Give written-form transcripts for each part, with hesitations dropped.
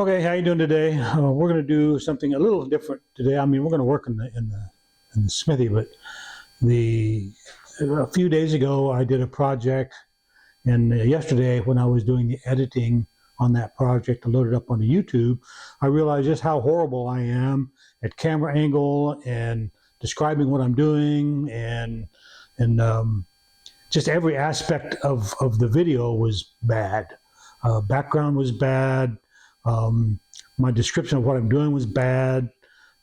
Okay, how you doing today? We're going to do something a little different today. I mean, we're going to work in the smithy, but a few days ago I did a project, and yesterday when I was doing the editing on that project to load it up onto YouTube, I realized just how horrible I am at camera angle and describing what I'm doing, and just every aspect of the video was bad. Background was bad. My description of what I'm doing was bad.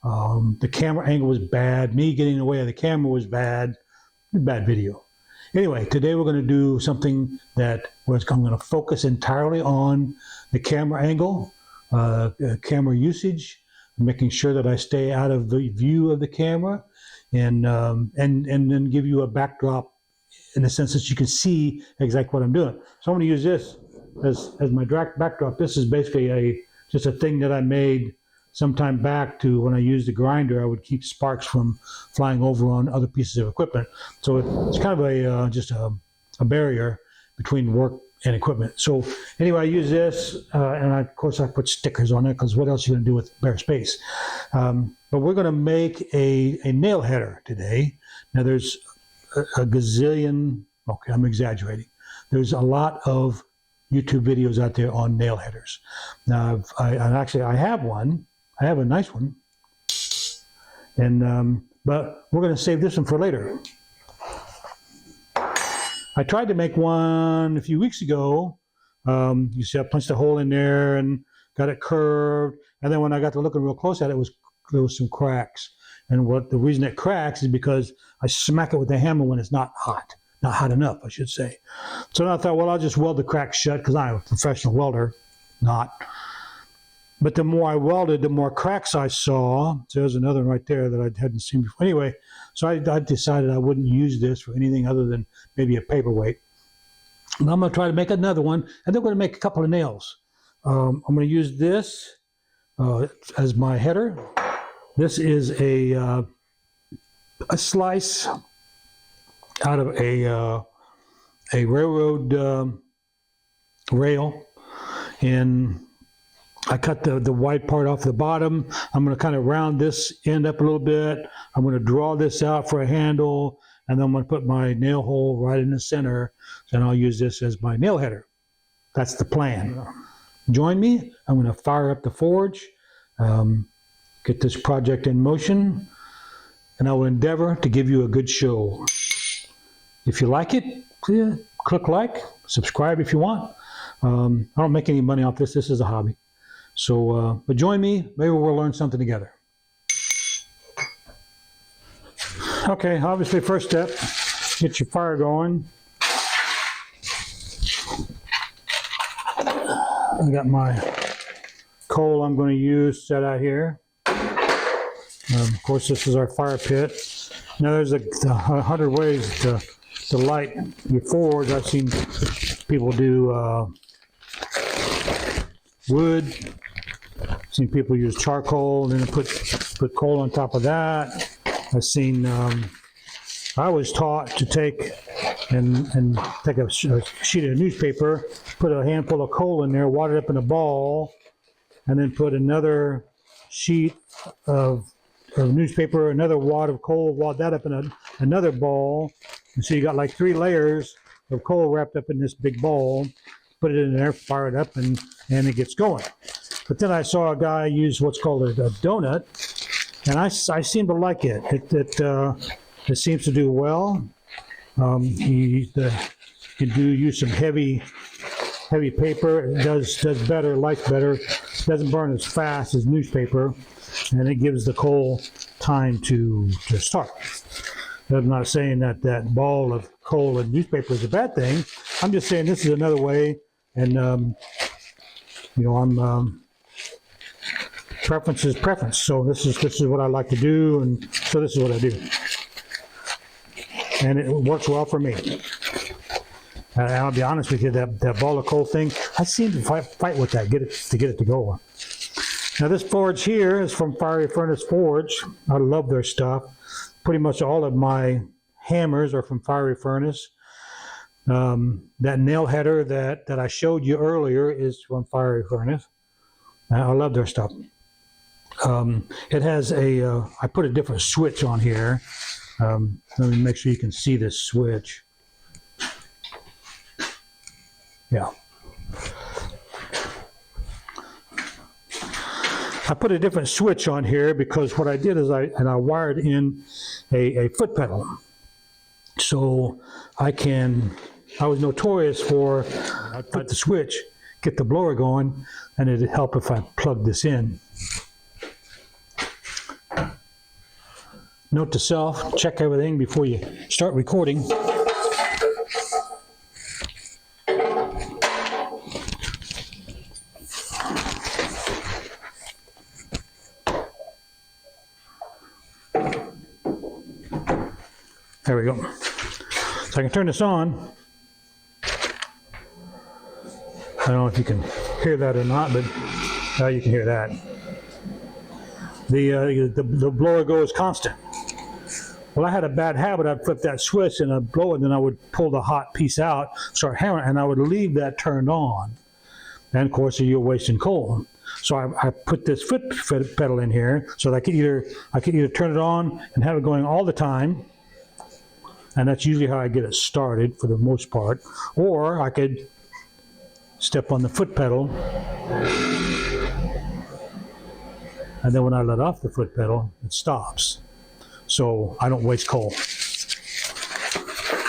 The camera angle was bad. Me getting in the way of the camera was bad. Bad video. Anyway, today we're going to do something where I'm going to focus entirely on the camera angle, camera usage, making sure that I stay out of the view of the camera, and then give you a backdrop in the sense that you can see exactly what I'm doing. So I'm going to use this as my backdrop. This is basically just a thing that I made some time back to when I used the grinder. I would keep sparks from flying over on other pieces of equipment. So it's kind of just a barrier between work and equipment. So anyway, I use this, and of course I put stickers on it because what else are you going to do with bare space? But we're going to make a nail header today. Now there's a gazillion, okay, I'm exaggerating. There's a lot of YouTube videos out there on nail headers. Now, I have one. I have a nice one, and but we're going to save this one for later. I tried to make one a few weeks ago. You see, I punched a hole in there and got it curved, and then when I got to looking real close at it, there was some cracks. And the reason it cracks is because I smack it with the hammer when it's not hot enough, I should say. So then I thought, well, I'll just weld the cracks shut because I'm a professional welder, not. But the more I welded, the more cracks I saw. So there's another one right there that I hadn't seen before. Anyway, so I decided I wouldn't use this for anything other than maybe a paperweight. And I'm going to try to make another one, and then we're going to make a couple of nails. I'm going to use this as my header. This is a slice out of a railroad rail, and I cut the white part off the bottom. I'm going to kind of round this end up a little bit. I'm going to draw this out for a handle, and then I'm going to put my nail hole right in the center, and I'll use this as my nail header. That's the plan. Join me. I'm going to fire up the forge, get this project in motion, and I will endeavor to give you a good show. If you like it, click like, subscribe if you want. I don't make any money off this. This is a hobby. So, but join me. Maybe we'll learn something together. Okay, obviously, first step, get your fire going. I got my coal I'm going to use set out here. Of course, this is our fire pit. Now, there's 100 ways to light your forge. I've seen people do wood. I've seen people use charcoal and then put coal on top of that. I've seen. I was taught to take a sheet of newspaper, put a handful of coal in there, wad it up in a ball, and then put another sheet of newspaper, another wad of coal, wad that up in another ball. And so you got like 3 layers of coal wrapped up in this big ball. Put it in there, fire it up, and it gets going. But then I saw a guy use what's called a donut, and I seem to like it. It seems to do well. He can use some heavy paper. It does better, lights better. It doesn't burn as fast as newspaper, and it gives the coal time to start. I'm not saying that ball of coal and newspaper is a bad thing. I'm just saying this is another way, and I'm preference is preference. So this is what I like to do, and so this is what I do, and it works well for me. And I'll be honest with you, that ball of coal thing, I seem to fight with that, get it to go. Now this forge here is from Fiery Furnace Forge. I love their stuff. Pretty much all of my hammers are from Fiery Furnace. That nail header that I showed you earlier is from Fiery Furnace. I love their stuff. It has I put a different switch on here. Let me make sure you can see this switch. Yeah. I put a different switch on here because what I did is I wired in a foot pedal. So I was notorious for, I put the switch, get the blower going, and it'd help if I plug this in. Note to self, check everything before you start recording. There we go. So I can turn this on. I don't know if you can hear that or not, but you can hear that. The blower goes constant. Well, I had a bad habit. I'd flip that switch and I'd blow it, and then I would pull the hot piece out, start hammering, and I would leave that turned on. And of course, you're wasting coal. So I put this foot pedal in here so that I could either turn it on and have it going all the time, and that's usually how I get it started for the most part, or I could step on the foot pedal, and then when I let off the foot pedal, it stops. So I don't waste coal.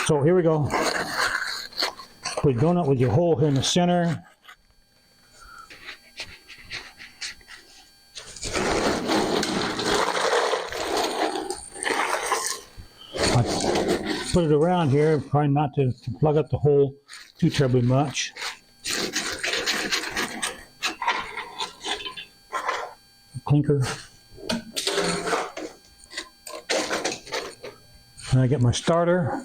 So here we go. Put a donut with your hole here in the center. Put it around here, trying not to plug up the hole too terribly much. Clinker. And I get my starter.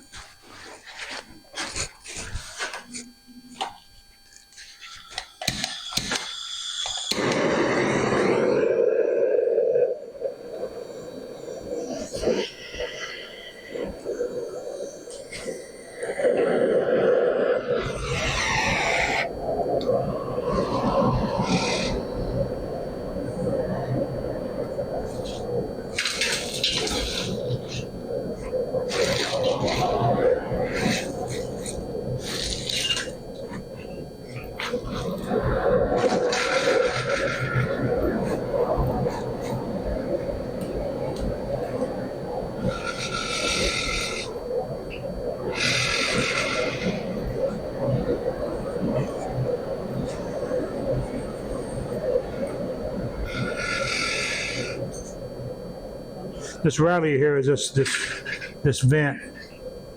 This rattler here is this vent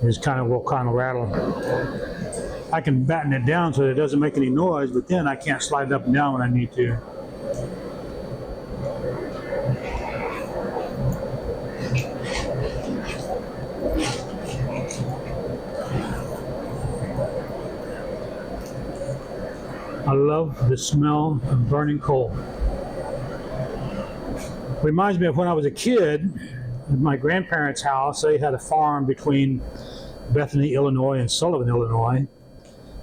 is will kind of rattle. I can batten it down so that it doesn't make any noise, but then I can't slide it up and down when I need to. I love the smell of burning coal. Reminds me of when I was a kid, at my grandparents' house. They had a farm between Bethany, Illinois and Sullivan, Illinois,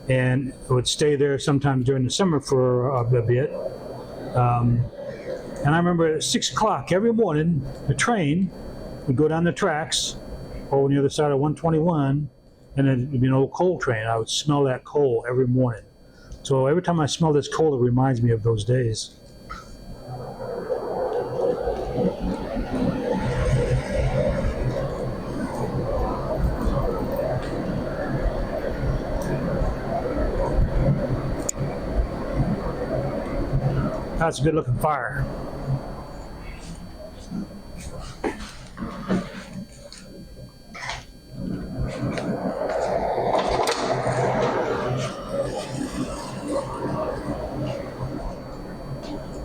and I would stay there sometimes during the summer for a bit. And I remember at 6 o'clock every morning, the train would go down the tracks over on the other side of 121, and then it'd be an old coal train. I would smell that coal every morning. So every time I smell this coal, it reminds me of those days. That's a good looking fire.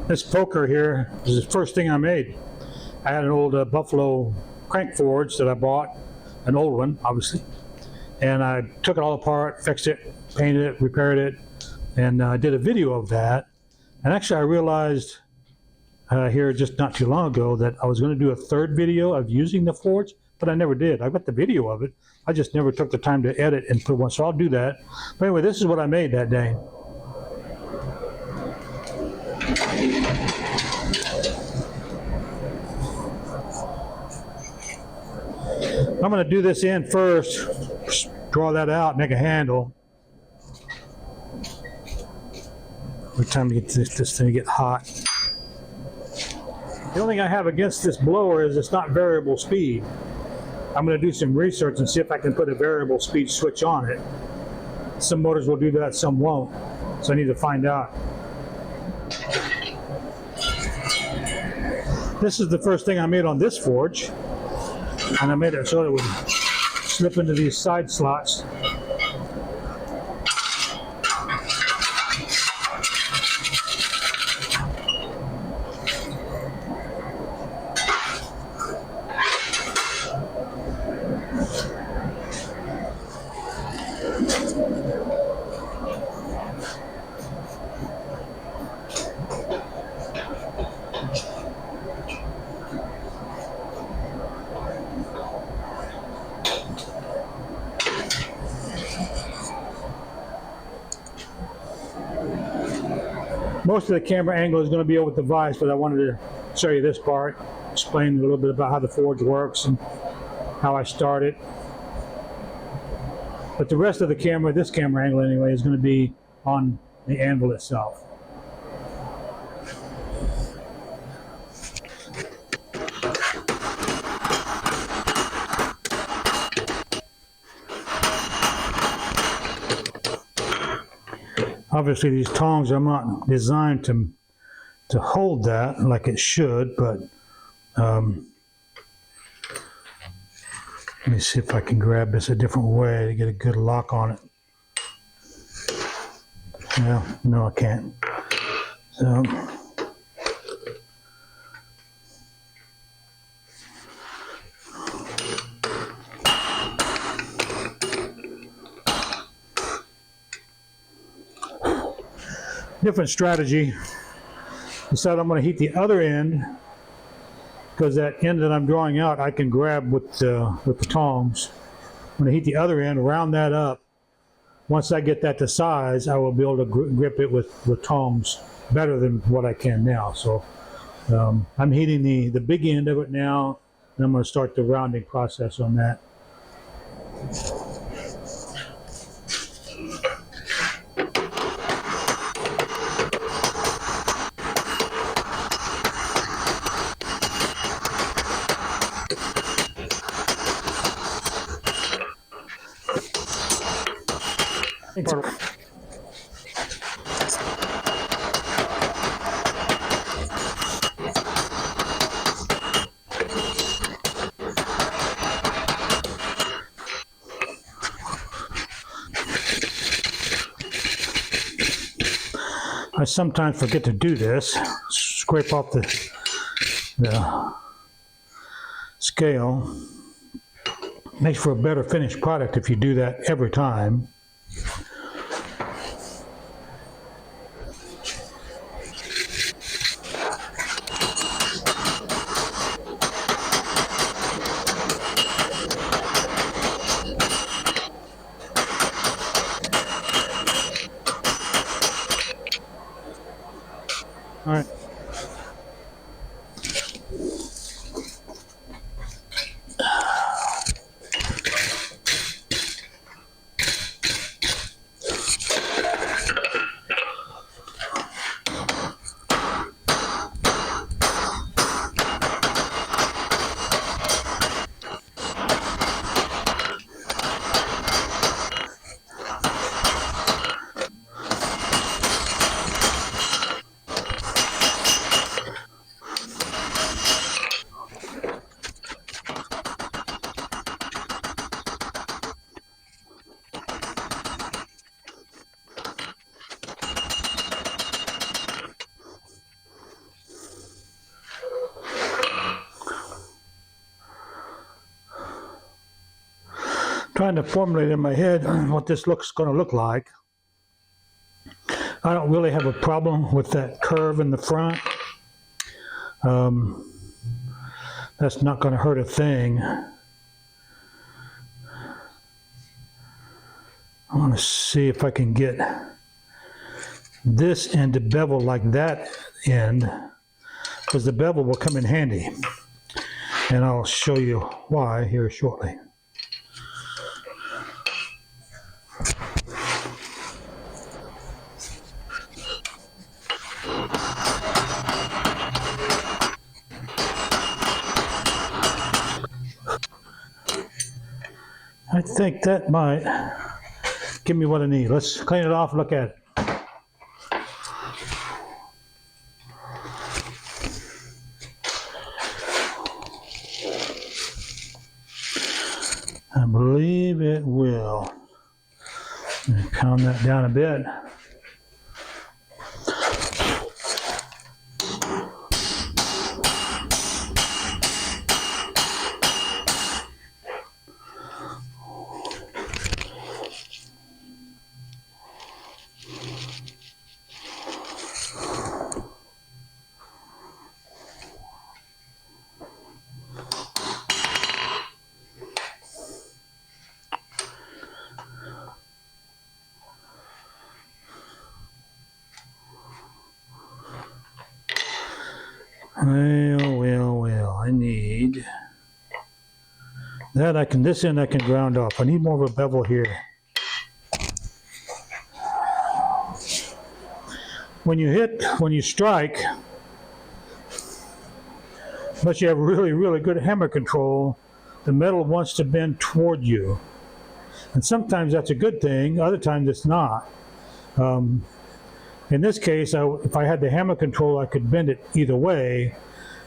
This poker here is the first thing I made. I had an old Buffalo crank forge that I bought, an old one, obviously, and I took it all apart, fixed it, painted it, repaired it, and I did a video of that. And actually, I realized here just not too long ago that I was going to do a third video of using the forge, but I never did. I got the video of it. I just never took the time to edit and put one, so I'll do that. But anyway, this is what I made that day. I'm going to do this end first, draw that out, make a handle. Every time you get this thing get hot. The only thing I have against this blower is it's not variable speed. I'm going to do some research and see if I can put a variable speed switch on it. Some motors will do that, some won't. So I need to find out. This is the first thing I made on this forge. And I made it so it would slip into these side slots. Most of the camera angle is going to be over the vise, but I wanted to show you this part, explain a little bit about how the forge works and how I started. But the rest of the camera, this camera angle anyway, is going to be on the anvil itself. Obviously these tongs are not designed to hold that like it should, but let me see if I can grab this a different way to get a good lock on it. Well, no I can't. So different strategy. Decided I'm going to heat the other end because that end that I'm drawing out I can grab with the tongs. I'm going to heat the other end, round that up. Once I get that to size, I will be able to grip it with tongs better than what I can now. So I'm heating the big end of it now, and I'm going to start the rounding process on that. I sometimes forget to do this, scrape off the scale. Makes for a better finished product if you do that every time. All right. Trying to formulate in my head what this going to look like. I don't really have a problem with that curve in the front. That's not going to hurt a thing. I want to see if I can get this end to bevel like that end, because the bevel will come in handy. And I'll show you why here shortly. I think that might give me what I need. Let's clean it off and look at it. I believe it will. Pound that down a bit. Well, I need that. This end I can ground off. I need more of a bevel here. When you strike, unless you have really good hammer control, the metal wants to bend toward you. And sometimes that's a good thing, other times it's not. In this case, if I had the hammer control, I could bend it either way.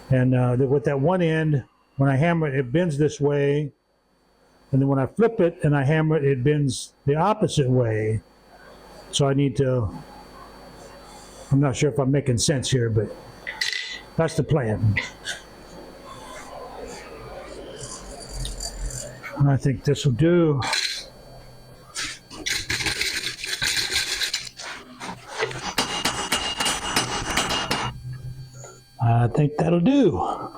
And with that one end, when I hammer it, it bends this way. And then when I flip it and I hammer it, it bends the opposite way. So I need to, I'm not sure if I'm making sense here, but that's the plan. I think this will do. I think that'll do.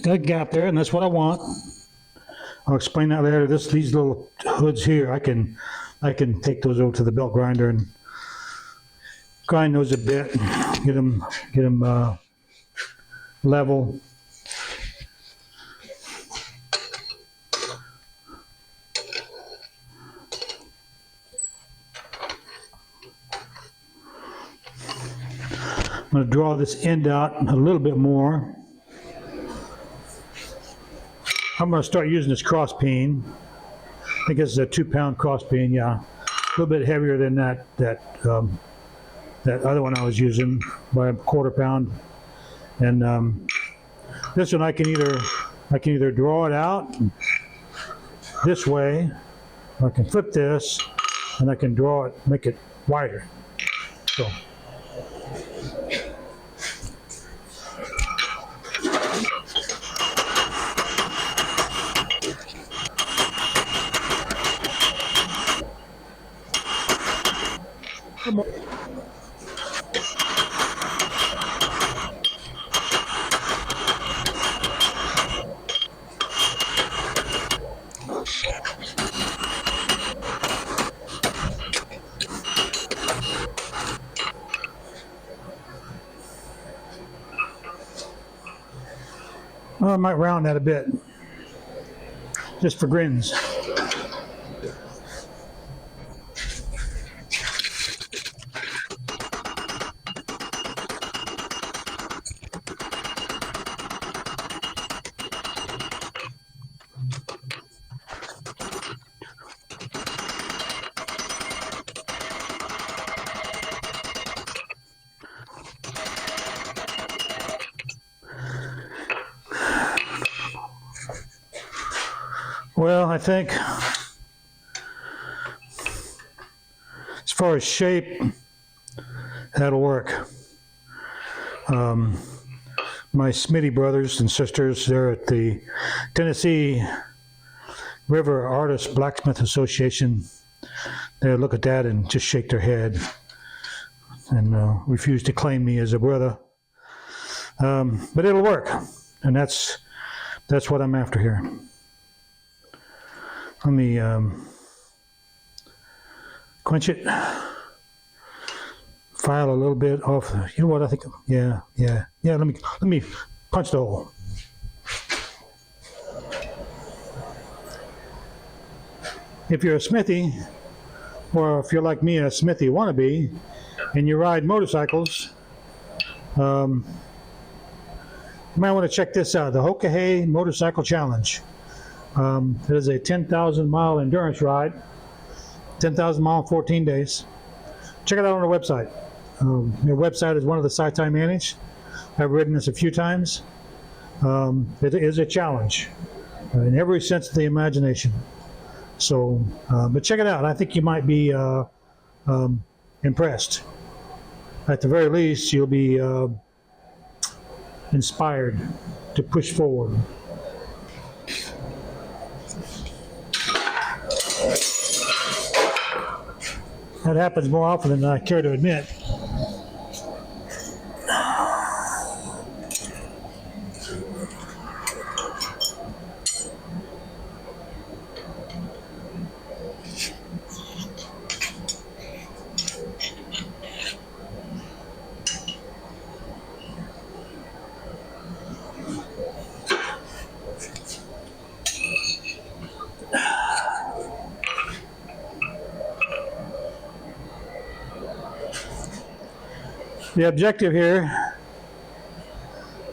Got a gap there, and that's what I want. I'll explain that later. These little hoods here, I can take those over to the belt grinder and grind those a bit, get them level. I'm going to draw this end out a little bit more. I'm going to start using this cross peen. I think it's a 2-pound cross peen, yeah. A little bit heavier than that other one I was using by a 1/4 pound. And this one I can either draw it out this way, or I can flip this and I can draw it, make it wider. So. Well, I might round that a bit, just for grins. Well, I think as far as shape, that'll work. My Smitty brothers and sisters, they're at the Tennessee River Artists Blacksmith Association. They look at that and just shake their head and refuse to claim me as a brother. But it'll work, and that's what I'm after here. Let me quench it. File a little bit off. You know what I think? Yeah. Let me punch the hole. If you're a smithy, or if you're like me, a smithy wannabe, and you ride motorcycles, you might want to check this out: the Hoka Motorcycle Challenge. It is a 10,000 mile endurance ride, 10,000 miles in 14 days. Check it out on our website. Your website is one of the sites I manage. I've ridden this a few times. It is a challenge in every sense of the imagination. So, but check it out. I think you might be impressed. At the very least, you'll be inspired to push forward. That happens more often than I care to admit. The objective here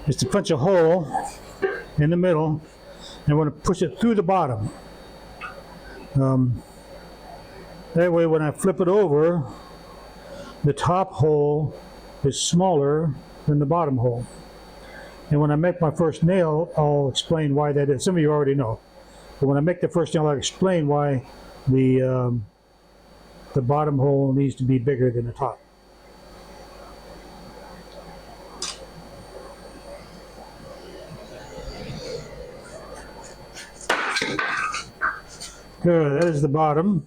is to punch a hole in the middle, and I want to push it through the bottom. That way when I flip it over, the top hole is smaller than the bottom hole. And when I make my first nail, I'll explain why that is. Some of you already know. But when I make the first nail, I'll explain why the bottom hole needs to be bigger than the top. Good, that is the bottom.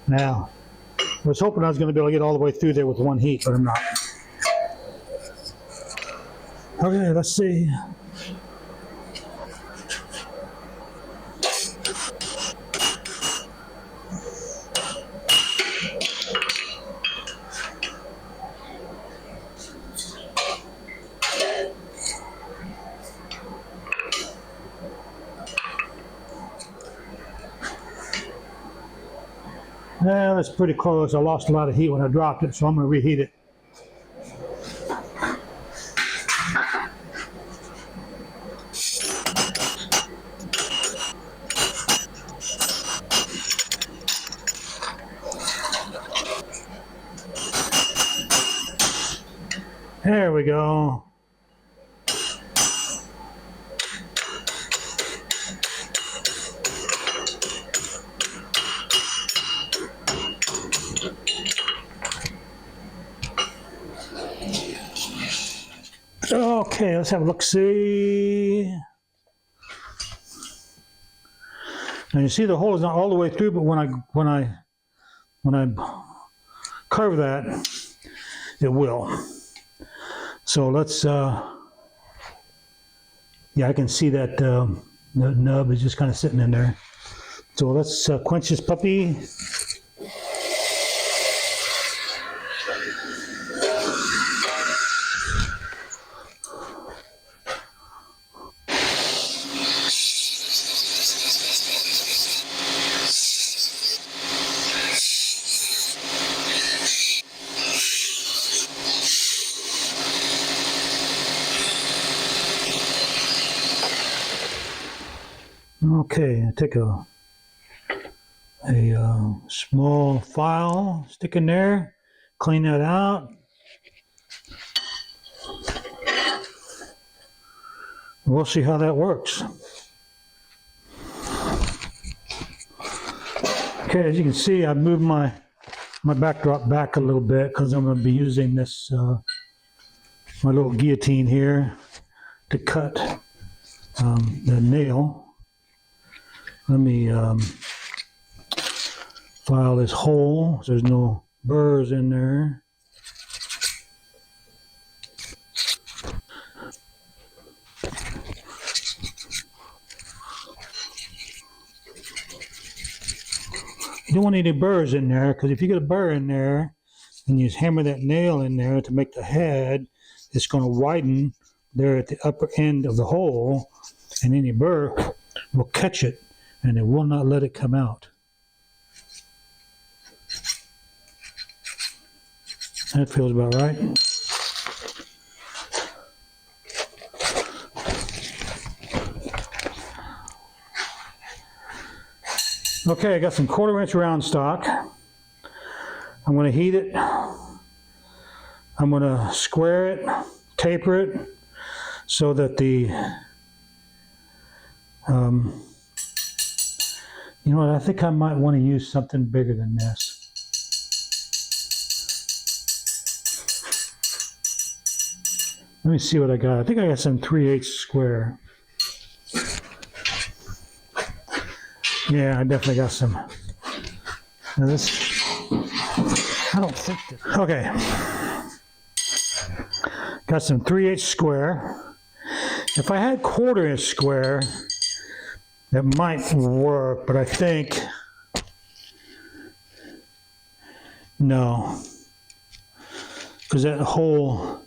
Now, I was hoping I was going to be able to get all the way through there with one heat, but I'm not. Okay, let's see. Yeah, that's pretty close. I lost a lot of heat when I dropped it, so I'm going to reheat it. There we go. Okay, let's have a look-see. Now you see the hole is not all the way through, but when I carve that, it will. So let's, yeah, I can see that the nub is just kind of sitting in there. So let's quench this puppy. Okay, I take a small file, stick in there, clean that out. We'll see how that works. Okay, as you can see, I've moved my backdrop back a little bit because I'm going to be using this my little guillotine here to cut the nail. Let me file this hole so there's no burrs in there. You don't want any burrs in there, because if you get a burr in there and you hammer that nail in there to make the head, it's going to widen there at the upper end of the hole, and any burr will catch it and it will not let it come out. That feels about right. Okay, I got some 1/4 inch round stock. I'm going to heat it. I'm going to square it, taper it, so that the, you know what, I think I might want to use something bigger than this. Let me see what I got. I think I got some 3/8 square. Yeah, I definitely got some. Now this, I don't think that. Okay. Got some 3/8 square. If I had 1/4 inch square, that might work, but I think, no. Because that hole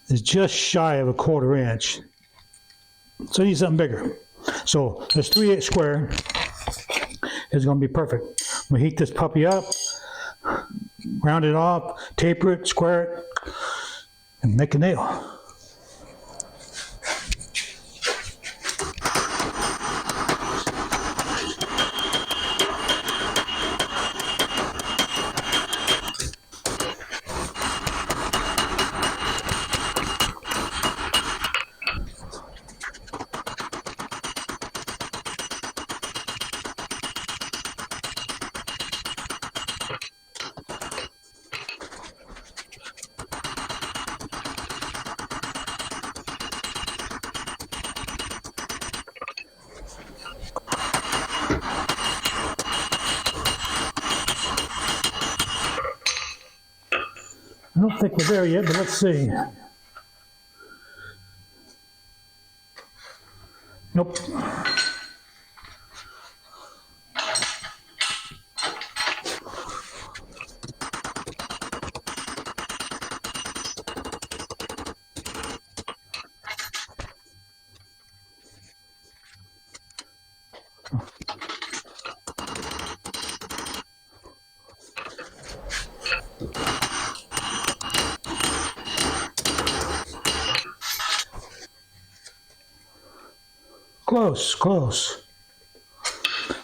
is just shy of a 1/4 inch. So I need something bigger. So this 3/8 square is going to be perfect. I'm going to heat this puppy up, round it off, taper it, square it, and make a nail. I don't think we're there yet, but let's see. Nope. Close, close.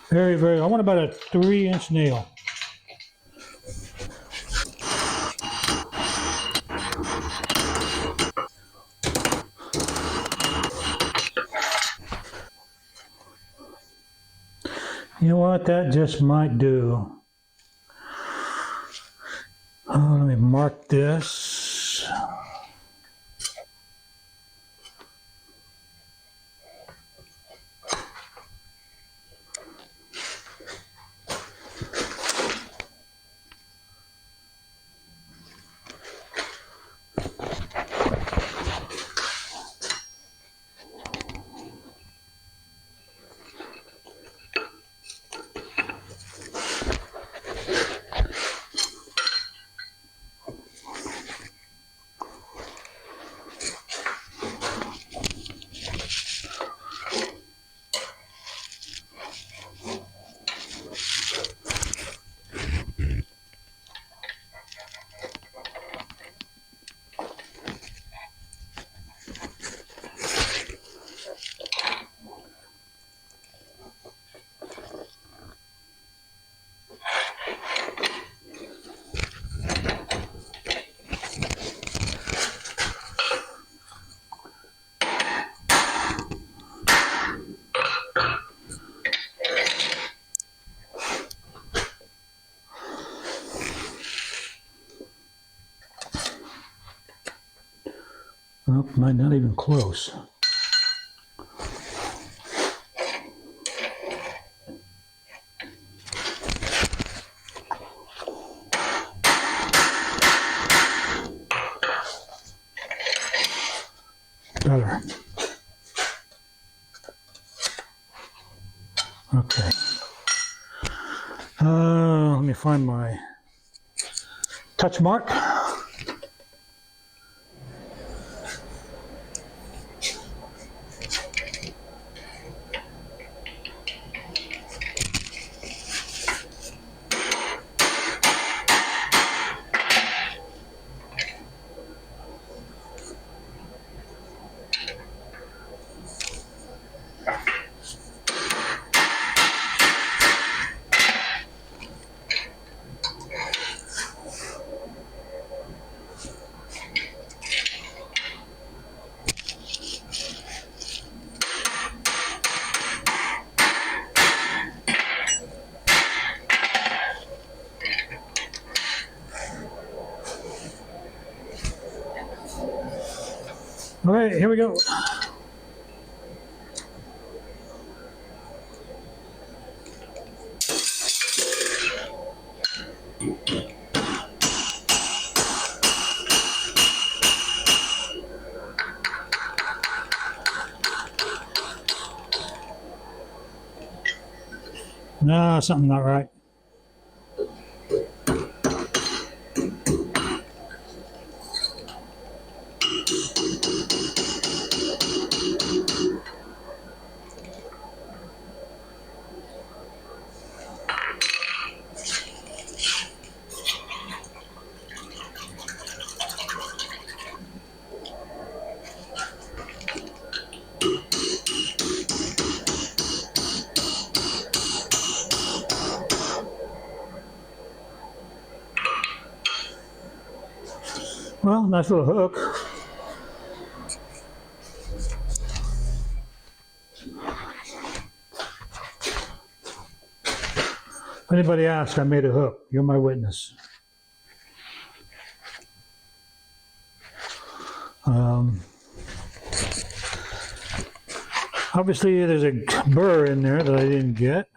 Very, very, I want about a 3-inch nail. You know what, that just might do. Let me mark this. not even close. Better. Okay. Let me find my touch mark. All right, here we go. No, something not right. Well, nice little hook. If anybody asks, I made a hook. You're my witness. Obviously, there's a burr in there that I didn't get.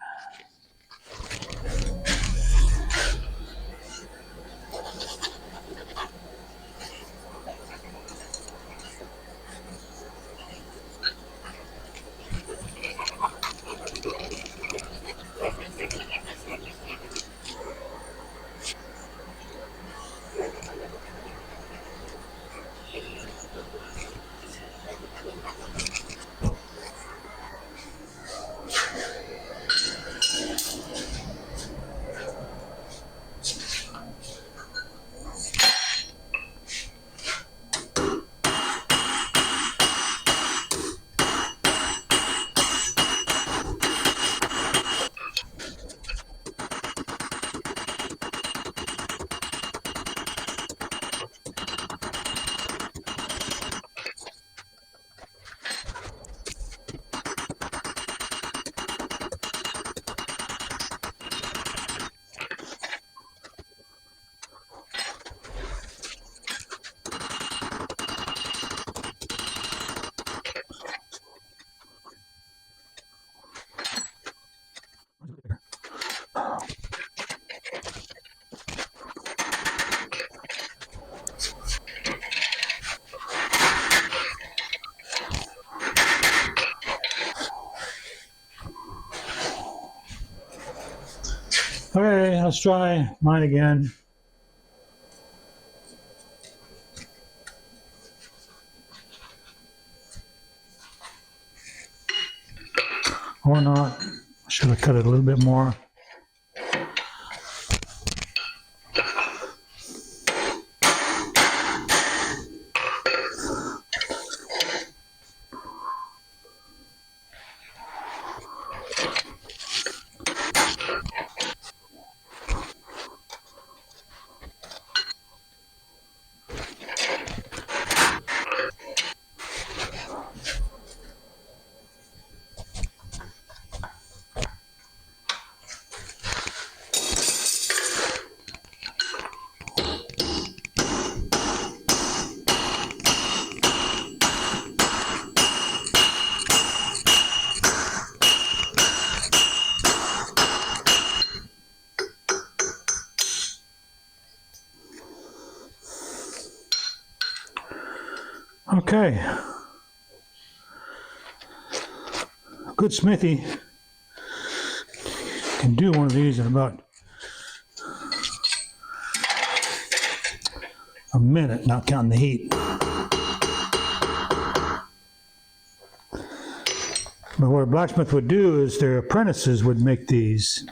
Okay, let's try mine again. Or not. I should have cut it a little bit more. Okay. Good smithy can do one of these in about a minute, not counting the heat. But what a blacksmith would do is their apprentices would make these.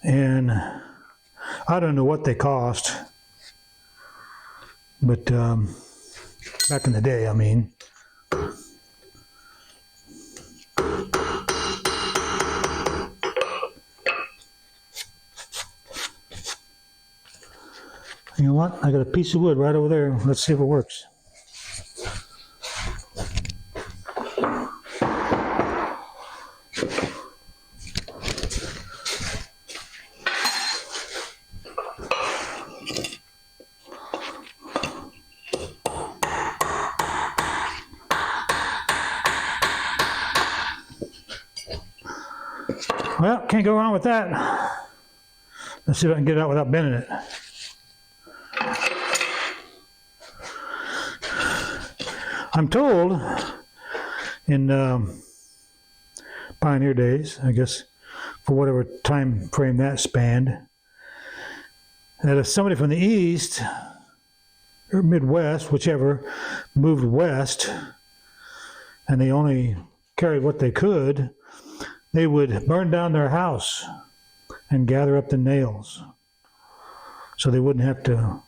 And I don't know what they cost, but back in the day, I mean. You know what? I got a piece of wood right over there. Let's see if it works. Well, can't go wrong with that. Let's see if I can get it out without bending it. I'm told in pioneer days, I guess, for whatever time frame that spanned, that if somebody from the east or Midwest, whichever, moved west and they only carried what they could, they would burn down their house and gather up the nails so they wouldn't have to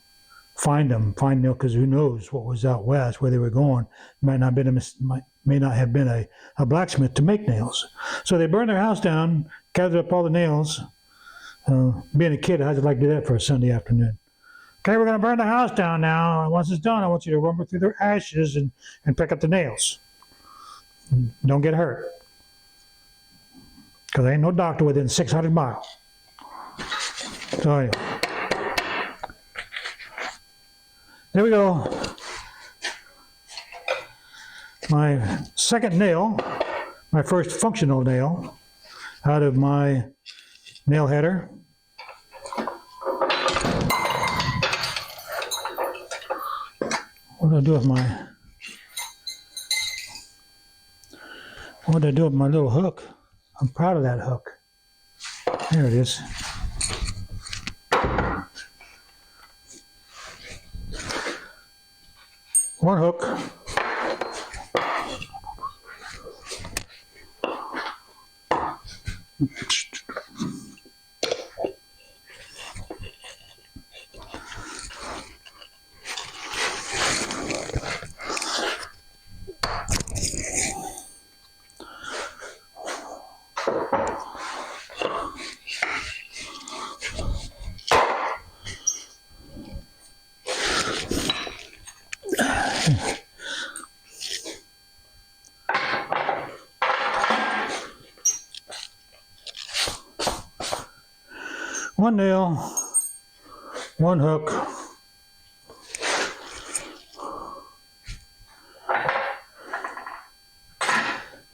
find nails, because who knows what was out west where they were going. May not have been a blacksmith to make nails. So they burned their house down, gathered up all the nails. Being a kid, I had to like do that for a Sunday afternoon. Okay, we're going to burn the house down now. And once it's done, I want you to rumble through the ashes and pick up the nails. Don't get hurt, because there ain't no doctor within 600 miles. So anyway, there we go. My second nail, my first functional nail out of my nail header. What did I do with my little hook? I'm proud of that hook. There it is. One hook. One nail, one hook.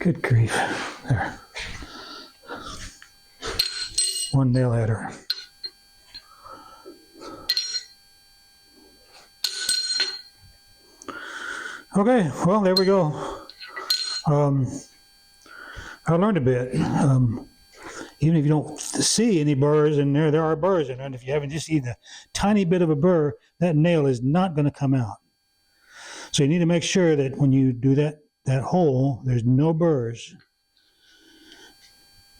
Good grief. There. One nail header. Okay, well, there we go. I learned a bit. Even if you don't see any burrs in there, there are burrs in there. And if you haven't just seen a tiny bit of a burr, that nail is not going to come out. So you need to make sure that when you do that hole, there's no burrs.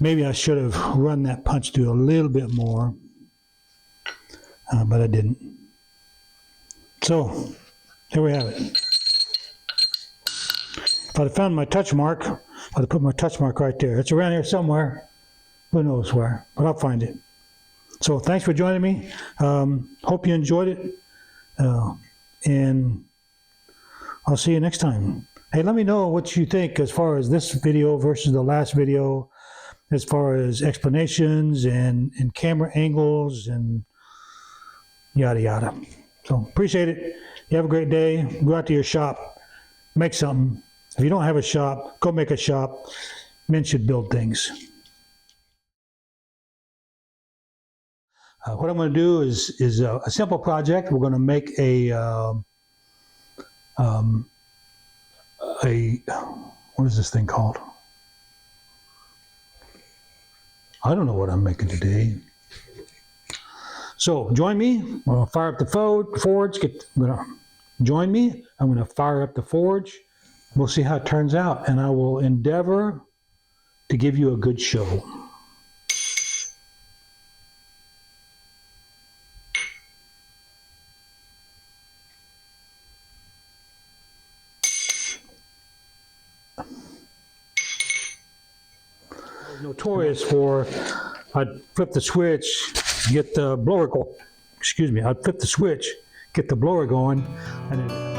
Maybe I should have run that punch through a little bit more, but I didn't. So there we have it. If I'd have found my touch mark, I'd have put my touch mark right there. It's around here somewhere. Who knows where, but I'll find it. So thanks for joining me. Hope you enjoyed it. And I'll see you next time. Hey, let me know what you think as far as this video versus the last video, as far as explanations and camera angles and yada yada. So appreciate it. You have a great day. Go out to your shop. Make something. If you don't have a shop, go make a shop. Men should build things. What I'm going to do is a simple project. We're going to make a what is this thing called? I don't know what I'm making today. So join me. I'm going to fire up the forge. Join me. I'm going to fire up the forge. We'll see how it turns out, and I will endeavor to give you a good show. Notorious for, I'd flip the switch, get the blower going. Excuse me, I'd flip the switch, get the blower going, and